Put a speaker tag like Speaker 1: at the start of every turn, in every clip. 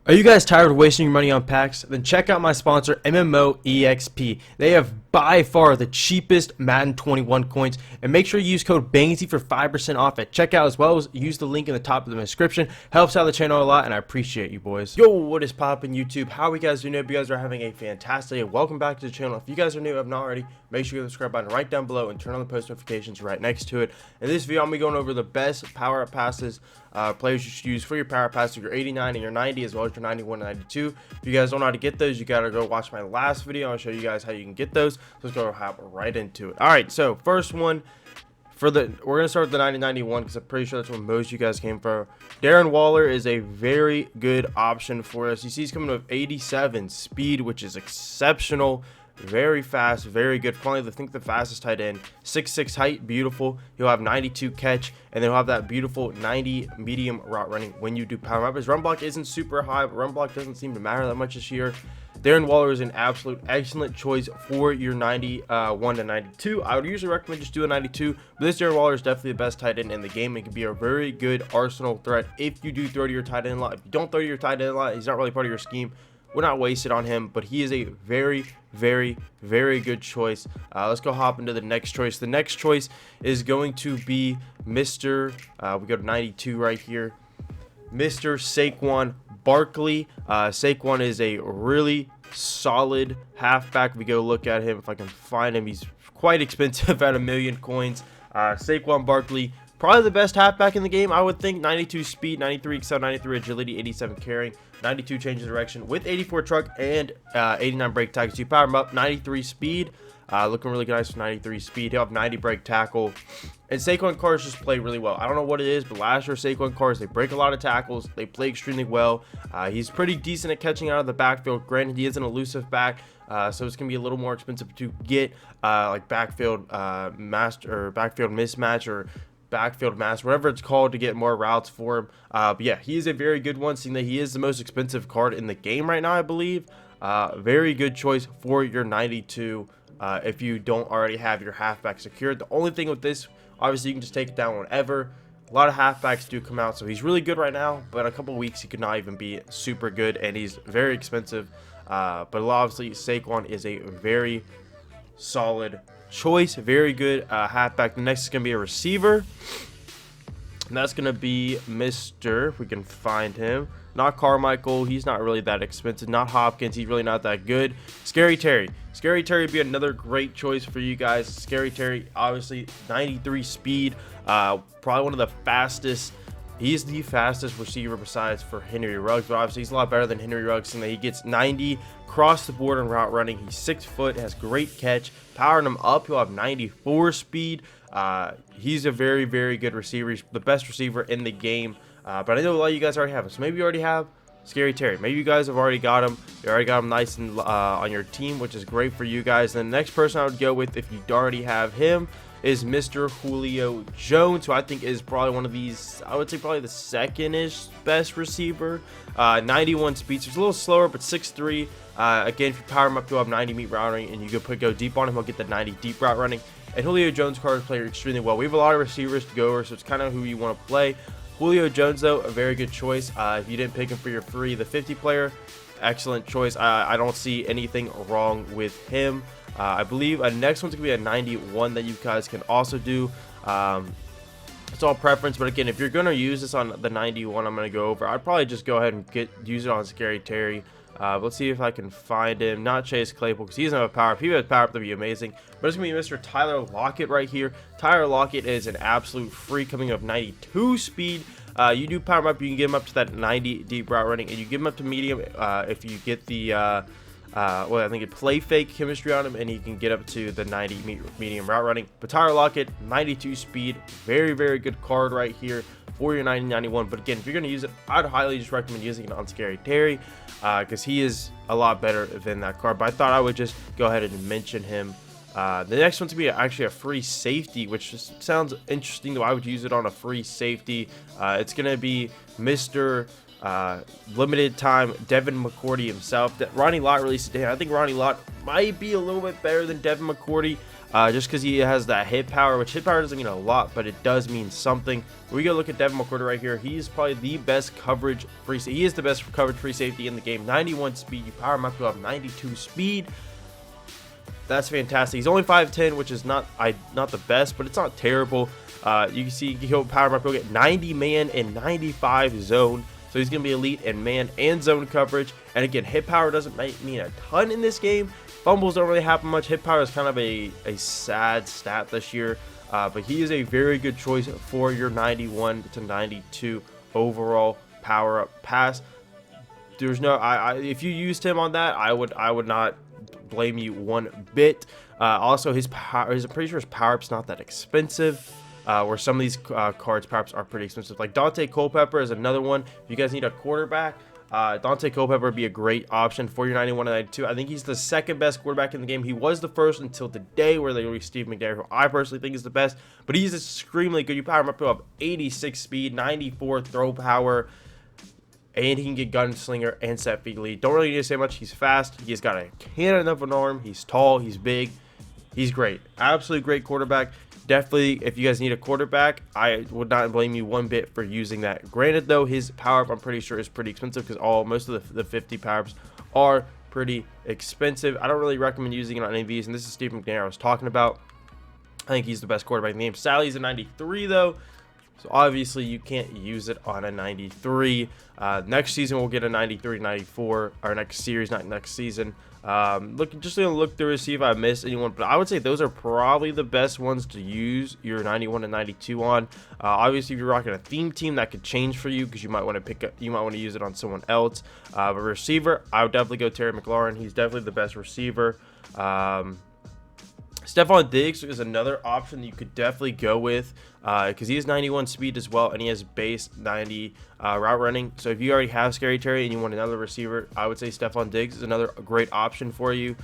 Speaker 1: Are you guys tired of wasting your money on packs? Then check out my sponsor, MMOEXP. They have by far the cheapest Madden 21 coins, and make sure you use code bansgy for 5% off at checkout, as well as use the link in the top of the description. Helps out the channel a lot, and I appreciate you boys. Yo, what is poppin' YouTube? How are you guys doing? Hope you guys are having a fantastic day. Welcome back to the channel. If you guys are new and have not already, make sure you hit the subscribe button right down below and turn on the post notifications right next to it. In this video, I'm going to be going over the best power up passes players you should use for your power pass, your 89 and your 90, as well as your 91 and 92. If you guys don't know how to get those, you gotta go watch my last video. I'll show you guys how you can get those. So let's go hop right into it. All right, so first one we're gonna start with the 90-91 because I'm pretty sure that's what most of you guys came for. Darren Waller is a very good option for us. You see he's coming with 87 speed, which is exceptional. Very fast, very good. Probably I think the fastest tight end. 6'6" height, beautiful. He'll have 92 catch, and then he'll have that beautiful 90 medium route running when you do power up. His run block isn't super high, but run block doesn't seem to matter that much this year. Darren Waller is an absolute excellent choice for your 91 to 92. I would usually recommend just do a 92, but this Darren Waller is definitely the best tight end in the game. It can be a very good arsenal threat if you do throw to your tight end a lot. If you don't throw to your tight end a lot, he's not really part of your scheme. We're not wasted on him, but he is a very good choice. Let's go hop into the next choice. The next choice is going to be Mr. We go to 92 right here, Mr. Saquon Barkley. Saquon is a really solid halfback. We go look at him if I can find him. He's quite expensive at 1,000,000 coins. Saquon Barkley, probably the best halfback in the game, I would think. 92 speed, 93 excel, 93 agility, 87 carrying, 92 change of direction with 84 truck and 89 brake tackle. So you power him up. 93 speed, looking really nice with 93 speed. He'll have 90 brake tackle. And Saquon cars just play really well. I don't know what it is, but last year Saquon cars, they break a lot of tackles. They play extremely well. He's pretty decent at catching out of the backfield. Granted, he is an elusive back, so it's gonna be a little more expensive to get like backfield master or backfield mismatch or backfield mass, whatever it's called, to get more routes for him. But yeah, he is a very good one, seeing that he is the most expensive card in the game right now, I believe. Very good choice for your 92 if you don't already have your halfback secured. The only thing with this, obviously you can just take it down whenever. A lot of halfbacks do come out, so he's really good right now, but in a couple weeks he could not even be super good, and he's very expensive. But obviously Saquon is a very solid choice, very good halfback. The next is going to be a receiver, and that's going to be Mr. if we can find him, not Carmichael, he's not really that expensive. Not Hopkins, he's really not that good. Scary Terry would be another great choice for you guys. Scary Terry, obviously 93 speed, probably one of the fastest. He's the fastest receiver besides for Henry Ruggs, but obviously he's a lot better than Henry Ruggs in that he gets 90 across the board in route running. He's 6 foot, has great catch. Powering him up, he'll have 94 speed. He's a very good receiver. He's the best receiver in the game. But I know a lot of you guys already have him. So maybe you already have Scary Terry. Maybe you guys have already got him. You already got him nice and on your team, which is great for you guys. And the next person I would go with, if you already have him, is Mr. Julio Jones, who I think is probably one of these, I would say probably the second-ish best receiver. 91 speed, so it's a little slower, but 6'3". Again, if you power him up, you'll have 90 meat route running, and you go deep on him, he'll get the 90 deep route running. And Julio Jones cards play extremely well. We have a lot of receivers to go over, so it's kind of who you want to play. Julio Jones, though, a very good choice. If you didn't pick him for your free, the 50 player, excellent choice. I don't see anything wrong with him. I believe next one's gonna be a 91 that you guys can also do. It's all preference, but again, if you're gonna use this on the 91, I'm gonna go over. I'd probably just go ahead and use it on Scary Terry. Let's see if I can find him. Not Chase Claypool, because he doesn't have a power up. If he has power up, that'd be amazing. But it's gonna be Mr. Tyler Lockett right here. Tyler Lockett is an absolute free, coming up 92 speed. You do power him up, you can get him up to that 90 deep route running, and you give him up to medium if you get the well, I think it play fake chemistry on him, and he can get up to the 90 medium route running. But Tyler Lockett, 92 speed, very good card right here for your 90-91. But again, if you're going to use it, I'd highly just recommend using it on Scary Terry, because he is a lot better than that card. But I thought I would just go ahead and mention him. The next one's gonna be actually a free safety, which just sounds interesting, though I would use it on a free safety. It's gonna be Mr. Limited time, Devin McCourty himself. That Ronnie Lott released today. I think Ronnie Lott might be a little bit better than Devin McCourty, just because he has that hit power, which hit power doesn't mean a lot, but it does mean something. We go look at Devin McCourty right here. He's probably the best coverage free. He is the best coverage free safety in the game. 91 speed. You power him up to have 92 speed. That's fantastic. He's only 5'10", which is not the best, but it's not terrible. You can see he'll power him up. He'll get 90 man and 95 zone. So he's going to be elite in man and zone coverage. And again, hit power doesn't mean a ton in this game. Fumbles don't really happen much. Hit power is kind of a sad stat this year. But he is a very good choice for your 91 to 92 overall power up pass. There's no, if you used him on that, I would not blame you one bit. Also, his power, I'm pretty sure his power up's not that expensive. Where some of these cards perhaps are pretty expensive. Like Daunte Culpepper is another one. If you guys need a quarterback, Daunte Culpepper would be a great option for your 91 and 92. I think he's the second best quarterback in the game. He was the first until today, where they released Steve McNair, who I personally think is the best. But he's extremely good. You power him up to 86 speed, 94 throw power, and he can get gunslinger and set feet lead. Don't really need to say much. He's fast. He's got a cannon of an arm. He's tall. He's big. He's great. Absolutely great quarterback. Definitely, if you guys need a quarterback, I would not blame you one bit for using that. Granted, though, his power up, I'm pretty sure, is pretty expensive because most of the 50 power ups are pretty expensive. I don't really recommend using it on any of these, and this is Steve McNair I was talking about. I think he's the best quarterback in the game. Sally's a 93, though, so obviously you can't use it on a 93. Next season we'll get a 93, 94, or next series, not next season. Just gonna look through to see if I missed anyone, but I would say those are probably the best ones to use your 91 and 92 on. Obviously, if you're rocking a theme team, that could change for you because you might want to use it on someone else. But receiver, I would definitely go Terry McLaurin. He's definitely the best receiver. Stefon Diggs is another option that you could definitely go with because he has 91 speed as well, and he has base 90 route running. So if you already have Scary Terry and you want another receiver, I would say Stefon Diggs is another great option for you.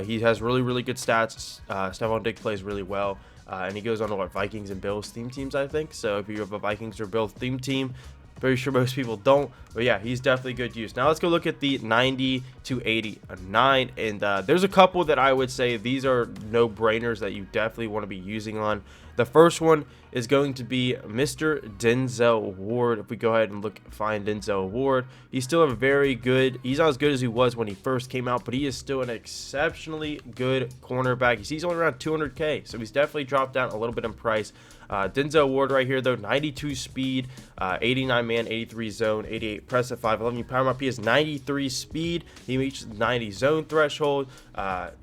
Speaker 1: He has really good stats. Stefon Diggs plays really well, and he goes on to what, Vikings and Bills theme teams, I think. So if you have a Vikings or Bills theme team, very sure most people don't, but yeah, he's definitely good use. Now let's go look at the 90 to 89, and there's a couple that I would say these are no-brainers that you definitely want to be using on. The first one is going to be Mr. Denzel Ward. If we go ahead and find Denzel Ward, he's still a very good, he's not as good as he was when he first came out, but he is still an exceptionally good cornerback. He's only around 200K, so he's definitely dropped down a little bit in price. Denzel Ward right here, though, 92 speed, 89 man, 83 zone, 88 press at 5'11". You power him up, he has 93 speed. He reaches the 90 zone threshold.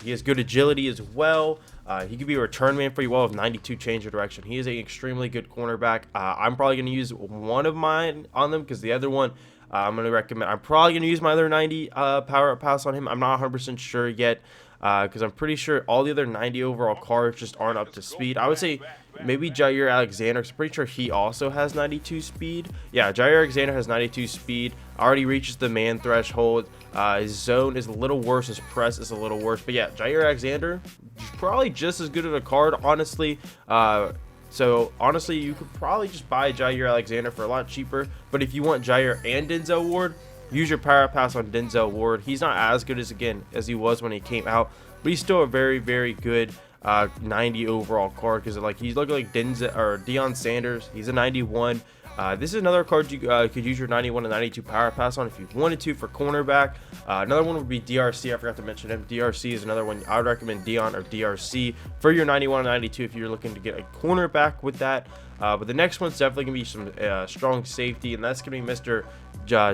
Speaker 1: He has good agility as well. He could be a return man for you well with 92 change of direction. He is an extremely good cornerback. I'm probably going to use one of mine on them because the other one I'm probably going to use my other 90 power up pass on him. I'm not 100% sure yet because I'm pretty sure all the other 90 overall cards just aren't up to speed. I would say maybe Jair Alexander, because I'm pretty sure he also has 92 speed. Yeah, Jair Alexander has 92 speed, already reaches the man threshold. His zone is a little worse, his press is a little worse, but yeah, Jair Alexander probably just as good of a card, honestly. So honestly, you could probably just buy Jair Alexander for a lot cheaper, but if you want Jair and Denzel Ward, use your power pass on Denzel Ward. He's not as good as he was when he came out, but he's still a very good 90 overall card because he's looking like Denzel or Deion Sanders. He's a 91. This is another card you could use your 91 and 92 power pass on if you wanted to for cornerback. Another one would be DRC. I forgot to mention him. DRC is another one. I would recommend Deion or DRC for your 91 and 92 if you're looking to get a cornerback with that. But the next one's definitely going to be some strong safety, and that's going to be Mr.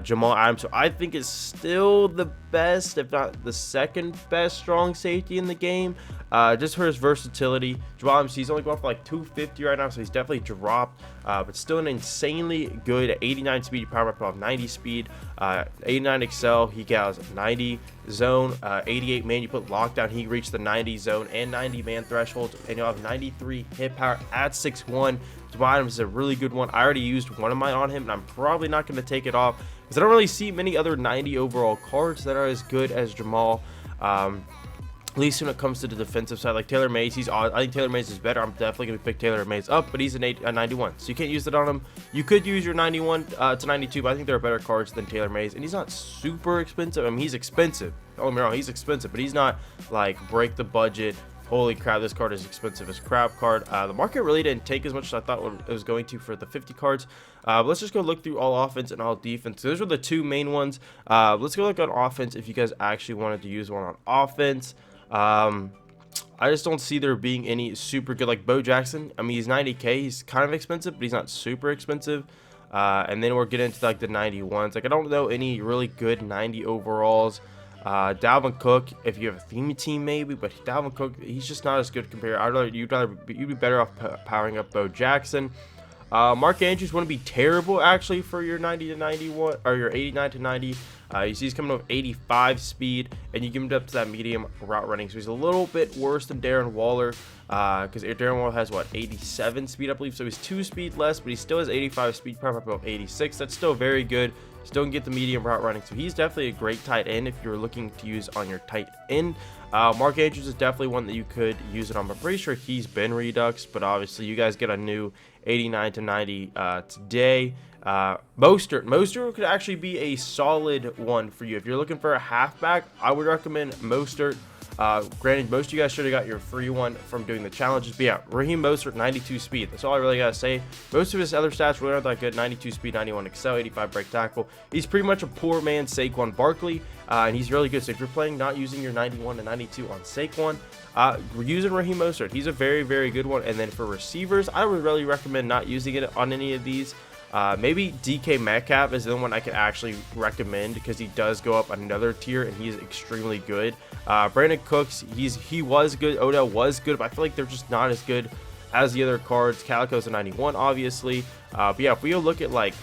Speaker 1: Jamal Adams. So I think is still the best, if not the second best strong safety in the game, just for his versatility. Jamal Adams, he's only going for like 250 right now, so he's definitely dropped, but still an insanely good 89 speed, power up of 90 speed, 89 excel. He has 90 zone, 88 man. You put lockdown, he reached the 90 zone and 90 man thresholds, and you'll have 93 hit power at 6'1". Jamal Adams is a really good one. I already used one of mine on him, and I'm probably not going to take it off because I don't really see many other 90 overall cards that are as good as Jamal. At least when it comes to the defensive side, like Taylor Mays, I think Taylor Mays is better. I'm definitely going to pick Taylor Mays up, but he's a 91, so you can't use it on him. You could use your 91 to 92, but I think there are better cards than Taylor Mays, and he's not super expensive. I mean, he's expensive. Don't get me wrong, he's expensive, but he's not like break the budget. Holy crap, this card is expensive as crap card. The market really didn't take as much as I thought it was going to for the 50 cards. But let's just go look through all offense and all defense. So those were the two main ones. Let's go look on offense if you guys actually wanted to use one on offense. I just don't see there being any super good, like Bo Jackson. I mean, he's 90K. He's kind of expensive, but he's not super expensive. And then we're getting into like the 91s. Like, I don't know any really good 90 overalls. Dalvin Cook, if you have a theme team maybe, but Dalvin Cook, he's just not as good compared. You'd be better off powering up Bo Jackson. Mark Andrews wouldn't be terrible actually for your 90 to 91 or your 89 to 90. You see he's coming up 85 speed, and you give him up to that medium route running, so he's a little bit worse than Darren Waller, because Darren Waller has what, 87 speed I believe, so he's 2 speed less, but he still has 85 speed, probably about 86. That's still very good. Still can get the medium route running, so he's definitely a great tight end if you're looking to use on your tight end. Mark Andrews is definitely one that you could use it on. I'm pretty sure he's been redux, but obviously you guys get a new 89 to 90 today. Mostert could actually be a solid one for you if you're looking for a halfback. I would recommend Mostert. Granted, most of you guys should have got your free one from doing the challenges, but yeah, Raheem Mostert, 92 speed. That's all I really gotta say. Most of his other stats really aren't that good. 92 speed, 91 excel, 85 break tackle. He's pretty much a poor man Saquon Barkley, and he's really good. So if you're playing not using your 91 to 92 on Saquon, using Raheem Mostert, he's a very, very good one. And then for receivers, I would really recommend not using it on any of these. Maybe DK Metcalf is the one I could actually recommend because he does go up another tier and he's extremely good. Brandon Cooks, he was good. Odell was good, but I feel like they're just not as good as the other cards. Calico's a 91, obviously. But yeah, if we look at like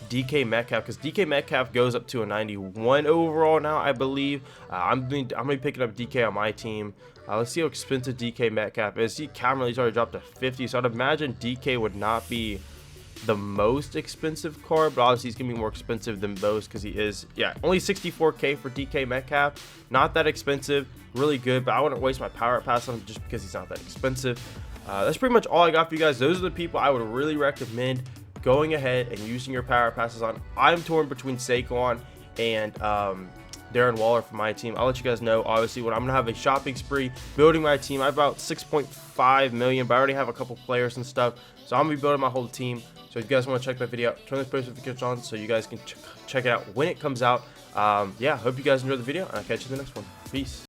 Speaker 1: DK Metcalf, because DK Metcalf goes up to a 91 overall now, I believe. I'm gonna be picking up DK on my team. Let's see how expensive DK Metcalf is. See, Cameron's already dropped to 50, so I'd imagine DK would not be the most expensive card, but obviously he's gonna be more expensive than those because he is, yeah, only 64K for DK Metcalf. Not that expensive, really good, but I wouldn't waste my power up pass on him just because he's not that expensive. That's pretty much all I got for you guys. Those are the people I would really recommend going ahead and using your power passes on. I'm torn between Saquon and Darren Waller for my team. I'll let you guys know obviously when I'm gonna have a shopping spree building my team. I have about 6.5 million, but I already have a couple players and stuff, so I'm gonna be building my whole team. So if you guys want to check that video out, turn the post notifications on so you guys can check it out when it comes out. Yeah, hope you guys enjoyed the video, and I'll catch you in the next one. Peace.